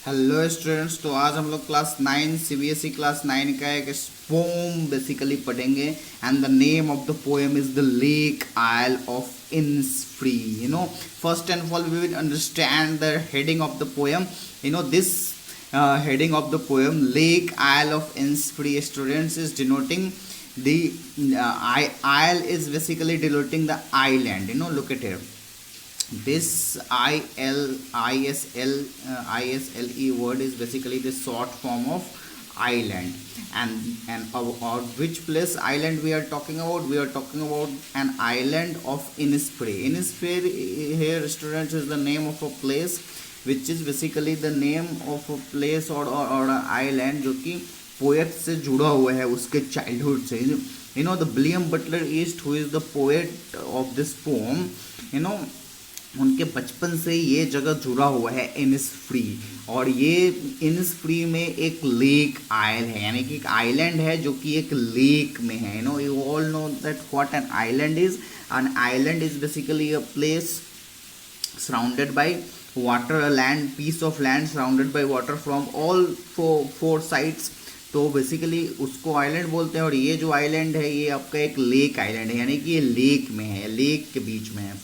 Hello students. तो आज हम लोग क्लास 9 सीबीएसई क्लास 9 का एक पोम बेसिकली पढ़ेंगे and the name of the poem is the lake isle of Innisfree. First and fall we will understand the heading of the poem. This heading of the poem lake isle of innsfree students is denoting the isle is basically denoting the island. Look at here. This ISLE word is basically the short form of island, and which place island we are talking about? We are talking about an island of Innisfree. Innisfree here, students, is the name of a place, which is basically the name of a place or an island जो कि poet से जुड़ा हुआ है उसके childhood से. The William Butler east who is the poet of this pome, उनके बचपन से ये जगह जुड़ा हुआ है इनिसफ्री, और ये इनिसफ्री में एक लेक आयल है, यानी कि एक आइलैंड है जो कि एक लेक में है. You all know that what an island is. An island is basically a place surrounded by water, a land piece of land surrounded by water from all four sides. तो basically उसको island बोलते हैं, और ये जो island है ये आपका एक लेक आइलैंड है, यानी कि ये लेक में है, लेक के बीच में है.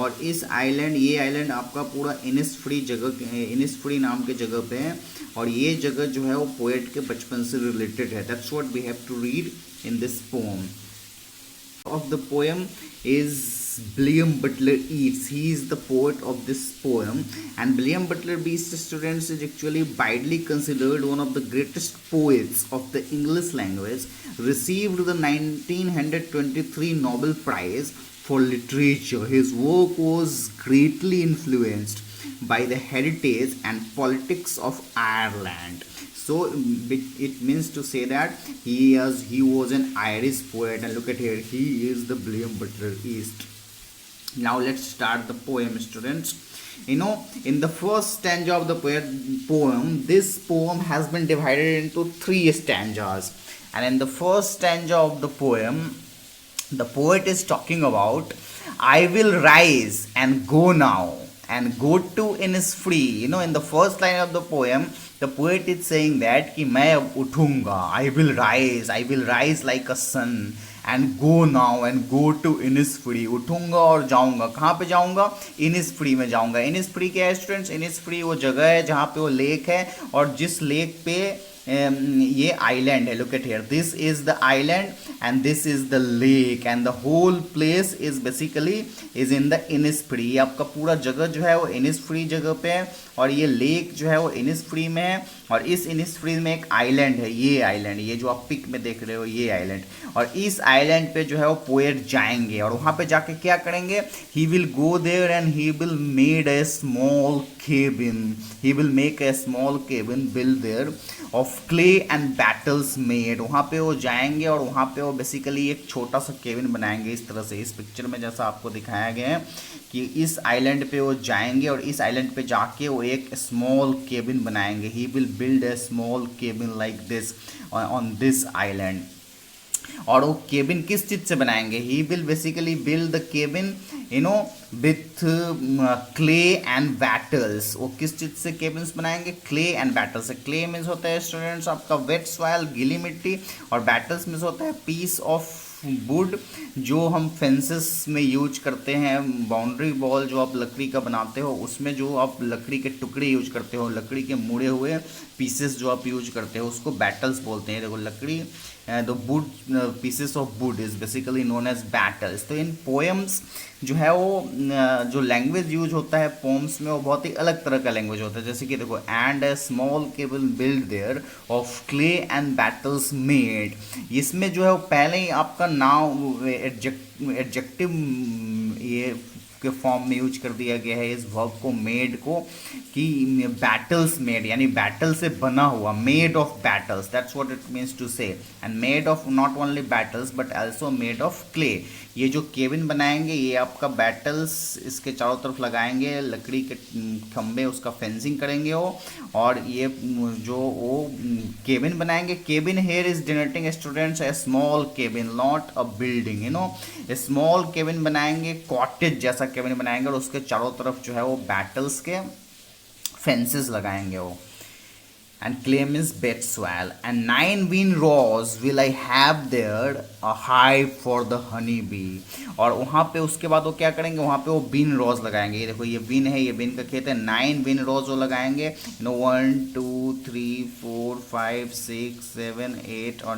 और इस आइलैंड ये आइलैंड आपका पूरा इनिसफ्री जगह, इनिसफ्री नाम के जगह पे है, और ये जगह जो है वो पोएट के बचपन से रिलेटेड है. That's what we have to read in this poem. of the poem is William Butler Yeats. He is the poet of this poem, and William Butler Yeats, students, is actually widely considered one of the greatest poets of the English language. Received the 1923 Nobel Prize for Literature. His work was greatly influenced by the heritage and politics of Ireland. So it means to say that he was an Irish poet, and look at here, he is the William Butler Yeats. Now let's start the poem, students. In the first stanza of the poem, this poem has been divided into 3 stanzas, and in the first stanza of the poem, the poet is talking about, I will rise and go now and go to Innisfree. In the first line of the poem, the poet is saying that कि मैं अब उठूंगा, I will rise like a sun and go now and go to Innisfree. उठूंगा और जाऊंगा. कहाँ पे जाऊंगा? Innisfree में जाऊंगा. Innisfree क्या है स्टूडेंट्स? Innisfree वो जगह है जहाँ पे वो लेक है, और जिस लेक पे ये आइलैंड है. Look at here, this is the island and this is the lake, and the whole place is basically is in the Innisfree. आपका पूरा जगह जो है वो इनिसफ्री जगह पे है, और ये लेक जो है वो इनिसफ्री में है, और इस इनिसफ्री में एक आइलैंड है, ये आइलैंड, ये जो आप पिक में देख रहे हो ये आइलैंड. और इस आइलैंड पे जो है वो पोएट जाएंगे, और वहाँ पे जाके क्या करेंगे? He will go there and he will made a small cabin. He will make a small cabin build there of clay and wattles made. वहाँ पे वो जाएंगे और वहाँ पे वो बेसिकली एक छोटा सा केबिन बनाएंगे, इस तरह से, इस पिक्चर में जैसा आपको दिखाया गया है कि इस आइलैंड पे वो जाएंगे, और इस आइलैंड पे जाके वो एक स्मॉल केबिन बनाएंगे. He will build a small cabin like this on this island. और वो केबिन किस चीज़ से बनाएंगे? He will basically build the cabin with clay and battles. वो किस चीज़ से केबिन्स बनाएंगे? क्ले एंड बैटल्स से. क्ले मीन्स होता है स्टूडेंट्स आपका वेट सॉइल, गीली मिट्टी, और बैटल्स मीन्स होता है पीस ऑफ वुड जो हम फेंसेस में यूज करते हैं. बाउंड्री वॉल जो आप लकड़ी का बनाते हो उसमें जो आप लकड़ी के टुकड़े यूज करते हो, लकड़ी के मुड़े हुए पीसेस जो आप यूज करते हो उसको बैटल्स बोलते हैं. देखो लकड़ी, the wood pieces of wood is basically known as wattles. तो इन पोएम्स जो है वो जो लैंग्वेज यूज होता है पोम्स में वो बहुत ही अलग तरह का लैंग्वेज होता है. जैसे कि देखो, and A small cable build there of clay and wattles made. इसमें जो है वो पहले ही आपका नाउ एडजेक्टिव ये के फॉर्म में यूज कर दिया गया है इस वर्ब को, मेड को, कि बैटल्स मेड, यानी बैटल से बना हुआ, made of battles. That's what it means to say. And made of not only battles but also made of clay. ये जो केबिन बनाएंगे ये आपका बैटल्स इसके चारों तरफ लगाएंगे, लकड़ी के खंभे, उसका फेंसिंग करेंगे वो, और ये जो वो केबिन बनाएंगे. Cabin here is denoting students A small cabin, not a building. Small cabin बनाएंगे, कॉटेज जैसा केबिन बनाएंगे, और उसके चारों तरफ जो है वो बैटल्स के फेंसेस लगाएंगे वो. and claim is bed swell. And 9 wind rows will I have there a hive for the honey bee. और वहाँ पे उसके बाद वो क्या करेंगे, वहाँ पे वो बीन रोज लगाएंगे। ये देखो ये बीन है, ये बीन का खेत है। 9 विन रोज वो लगाएंगे, 1 2 3 4 5 6 7 8 और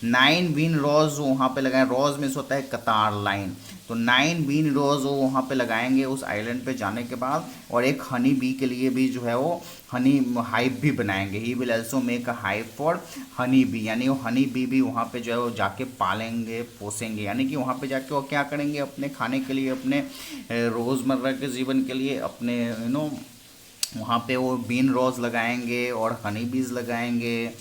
9 विन रोज वहाँ पे लगाए। रोज में से होता है कतार, लाइन। तो 9 विन रोज वो वहाँ पे लगाएंगे उस आइलैंड पे जाने के बाद। और एक हनी बी के लिए भी जो है वो हनी हाइव भी बनाएंगे। He will also make a hive for honey bee, यानी वो हनी बी भी वहाँ पे जो है वो जाके पालेंगे, पोसेंगे। यानी कि वहाँ पे जाके वो क्या करेंगे, अपने खाने के लिए, अपने रोज़मर्रा के जीवन के लिए, अपने वहाँ पे वो बीन रोज लगाएंगे और हनी बीज लगाएंगे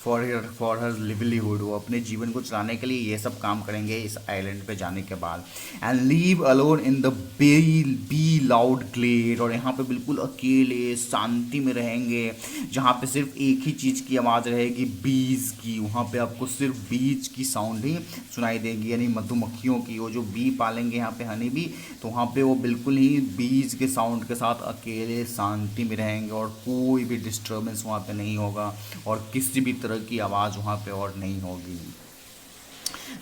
फॉर हर लिवलीहुड। वो अपने जीवन को चलाने के लिए ये सब काम करेंगे इस आइलैंड पे जाने के बाद। And leave alone in the bee loud glade, और यहाँ पे बिल्कुल अकेले शांति में रहेंगे, जहाँ पे सिर्फ एक ही चीज़ की आवाज़ रहेगी, बीज की। वहाँ पे आपको सिर्फ बीज की साउंड ही सुनाई देगी, यानी मधुमक्खियों की। वो जो बी पालेंगे यहाँ पे हनी बी, तो वहाँ पे वो बिल्कुल ही बीज के साउंड के साथ अकेले शांति में रहेंगे, और कोई भी डिस्टर्बेंस वहाँ पे नहीं होगा, और किसी भी तरह की आवाज़ वहाँ पे और नहीं होगी।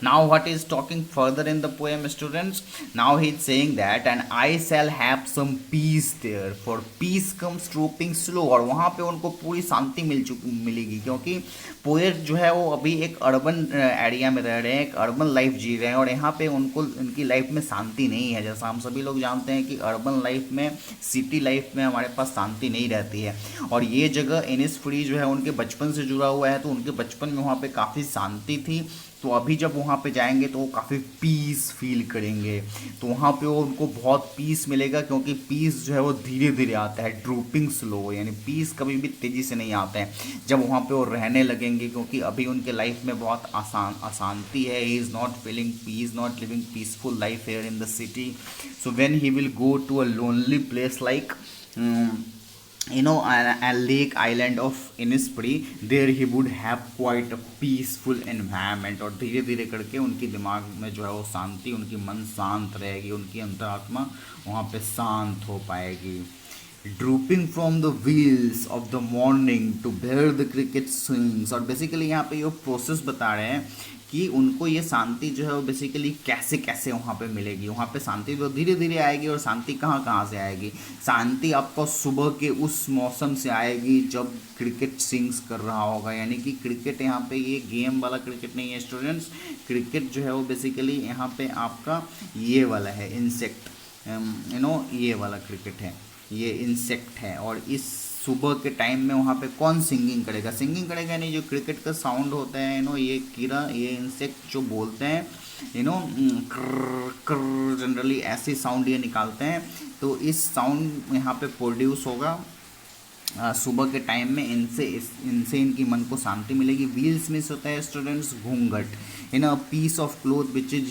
Now what is talking further in the poem, students? Now he is saying that and I shall have some peace there, for peace comes trooping slow। और वहाँ पे उनको पूरी शांति मिलेगी, क्योंकि पोएट जो है वो अभी एक अर्बन एरिया में रह रहे हैं, एक अर्बन लाइफ जी रहे हैं, और यहाँ पे उनको उनकी लाइफ में शांति नहीं है। जैसा हम सभी लोग जानते हैं कि अर्बन लाइफ में, सिटी लाइफ में हमारे पास शांति नहीं रहती है। और ये जगह इनिसफ्री जो है उनके बचपन से जुड़ा हुआ है, तो उनके बचपन में वहाँ पे काफ़ी शांति थी। तो अभी जब वहाँ पे जाएंगे तो वो काफ़ी पीस फील करेंगे, तो वहाँ पे वो उनको बहुत पीस मिलेगा, क्योंकि पीस जो है वो धीरे धीरे आता है, ड्रूपिंग स्लो, यानी पीस कभी भी तेज़ी से नहीं आता है जब वहाँ पे वो रहने लगेंगे। क्योंकि अभी उनके लाइफ में बहुत अशांति है। He is not feeling peace, not living peaceful life here in the city. So when he will go to a lonely place like a lake island of Innisfree, there he would have quite a peaceful environment। और धीरे धीरे करके उनकी दिमाग में जो है वो शांति, उनकी मन शांत रहेगी, उनकी अंतरात्मा वहाँ पे शांत हो पाएगी। Drooping from the wheels of the morning to bear the cricket swings. और बेसिकली यहाँ पे ये प्रोसेस बता रहे हैं कि उनको ये शांति जो है वो बेसिकली कैसे कैसे वहाँ पे मिलेगी। वहाँ पे शांति तो धीरे धीरे आएगी, और शांति कहाँ कहाँ से आएगी। शांति आपको सुबह के उस मौसम से आएगी जब क्रिकेट स्विंग्स कर रहा होगा। यानी कि क्रिकेट यहाँ पे ये गेम वाला क्रिकेट नहीं है स्टूडेंट्स। क्रिकेट जो है वो बेसिकली यहाँ पे आपका ये वाला है, इंसेक्ट, ये वाला क्रिकेट है, ये इंसेक्ट है। और इस सुबह के टाइम में वहाँ पे कौन सिंगिंग करेगा, सिंगिंग करेगा नहीं, जो क्रिकेट का साउंड होता है ये कीड़ा, ये इंसेक्ट जो बोलते हैं कर कर, जनरली ऐसे साउंड ये निकालते हैं। तो इस साउंड यहाँ पे प्रोड्यूस होगा सुबह के टाइम में। इनसे इनकी मन को शांति मिलेगी। व्हील्स में होता है स्टूडेंट्स घूंघट, a piece of cloth which is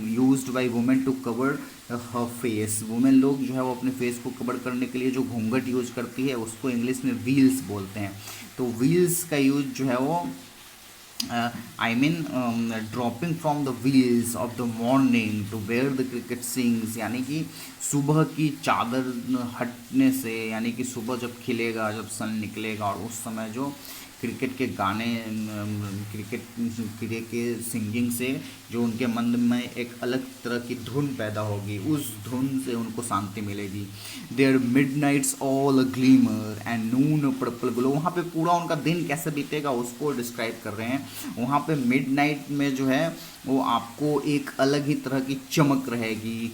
used by women to cover her face. Women लोग जो है वो अपने फेस को कवर करने के लिए जो घूंघट यूज करती है उसको इंग्लिश में व्हील्स बोलते हैं। तो व्हील्स का यूज जो है वो dropping from the wheels of the morning to where the cricket swings, यानी कि सुबह की चादर हटने से, यानी कि सुबह जब खिलेगा, जब सन निकलेगा, और उस समय जो क्रिकेट के गाने, क्रिकेट के सिंगिंग से जो उनके मन में एक अलग तरह की धुन पैदा होगी, उस धुन से उनको शांति मिलेगी। There midnight's all glimmer and noon purple glow. वहाँ पे पूरा उनका दिन कैसे बीतेगा उसको डिस्क्राइब कर रहे हैं। वहाँ पे मिड नाइट में जो है वो आपको एक अलग ही तरह की चमक रहेगी।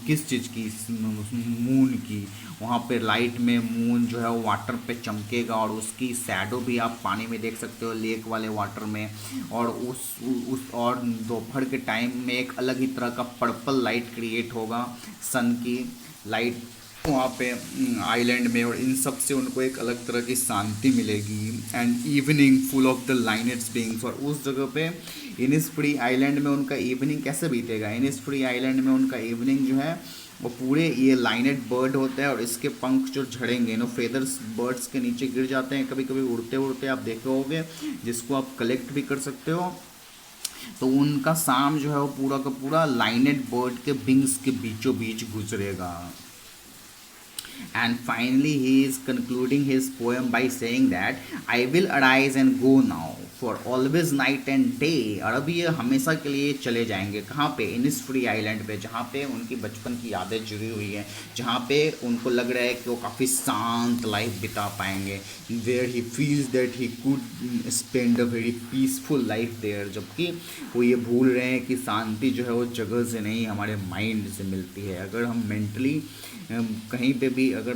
किस चीज़ की, मून की। वहाँ पे लाइट में मून जो है वो वाटर पे चमकेगा, और उसकी शैडो भी आप पानी में देख सकते हो, लेक वाले वाटर में। और उस और दोपहर के टाइम में एक अलग ही तरह का पर्पल लाइट क्रिएट होगा, सन की लाइट वहाँ पे आइलैंड में, और इन सब से उनको एक अलग तरह की शांति मिलेगी। And evening full of the linnet's beings. और उस जगह पे इनिसफ्री आइलैंड में उनका इवनिंग कैसे बीतेगा। इनिसफ्री आइलैंड में उनका इवनिंग जो है वो पूरे ये लाइनेट बर्ड होता है, और इसके पंख जो झड़ेंगे फेदर्स बर्ड्स के नीचे गिर जाते हैं कभी कभी उड़ते उड़ते, आप देखे होगे, जिसको आप कलेक्ट भी कर सकते हो। तो उनका शाम जो है वो पूरा का पूरा लाइनेट बर्ड के विंग्स के बीचों बीच गुजरेगा। And finally he is concluding his poem by saying that I will arise and go now for always night and day। और अब ये हमेशा के लिए चले जाएंगे कहाँ पे, इनिसफ्री आइलैंड पे, जहाँ पे उनकी बचपन की यादें जुड़ी हुई हैं, जहाँ पे उनको लग रहा है कि वो काफ़ी शांत लाइफ बिता पाएंगे, where he feels that he could spend a very peaceful life there. जबकि वो ये भूल रहे हैं कि शांति जो है वो जगह से नहीं हमारे माइंड से मिलती है। अगर हम मेंटली कहीं पे भी अगर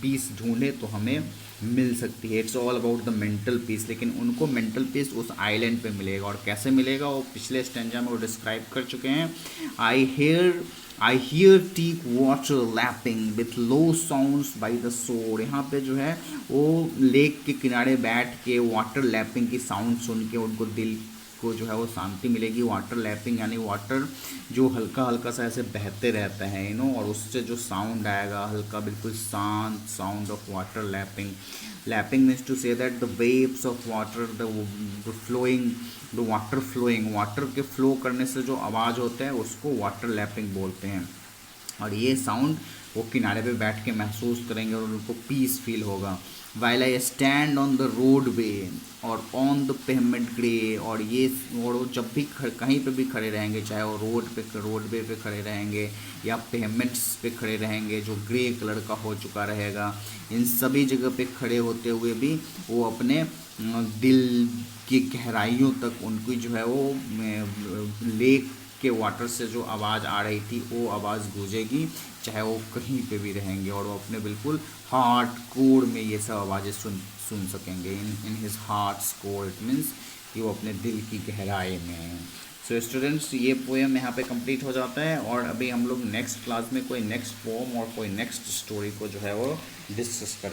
पीस ढूंढें तो हमें मिल सकती है। It's all about the mental peace. लेकिन उनको मेंटल पीस उस आइलैंड पे मिलेगा, और कैसे मिलेगा वो पिछले स्टेंजा में वो डिस्क्राइब कर चुके हैं। I hear teak water lapping with low sounds by the shore. यहाँ पे जो है वो लेक के किनारे बैठ के वाटर लैपिंग की साउंड सुन के उनको दिल को जो है वो शांति मिलेगी। वाटर लैपिंग यानी वाटर जो हल्का हल्का सा ऐसे बहते रहता है और उससे जो साउंड आएगा हल्का बिल्कुल शांत sound of water lapping. Lapping means to say that the waves of water, the flowing, the water flowing, water के फ्लो करने से जो आवाज़ होता है उसको वाटर लैपिंग बोलते हैं। और ये साउंड वो किनारे पे बैठ के महसूस करेंगे और उनको पीस फील होगा। While I stand on the road वे और ऑन द पेमेंट ग्रे। और वो जब भी कहीं पे भी खड़े रहेंगे, चाहे वो रोड वे पे खड़े रहेंगे या पेमेंट्स पे खड़े रहेंगे जो ग्रे कलर का हो चुका रहेगा, इन सभी जगह पे खड़े होते हुए भी वो अपने दिल की गहराइयों तक उनकी जो है वो लेक के वाटर से जो आवाज़ आ रही थी वो आवाज़ गूंजेगी, चाहे वो कहीं पे भी रहेंगे, और वो अपने बिल्कुल हार्ट कोर में ये सब आवाज़ें सुन सकेंगे। In his hearts core, it means कि वो अपने दिल की गहराई में। सो स्टूडेंट्स, ये पोएम यहाँ पे कंप्लीट हो जाता है, और अभी हम लोग नेक्स्ट क्लास में कोई नेक्स्ट पोएम और कोई नेक्स्ट स्टोरी को जो है वो डिस्कस करें।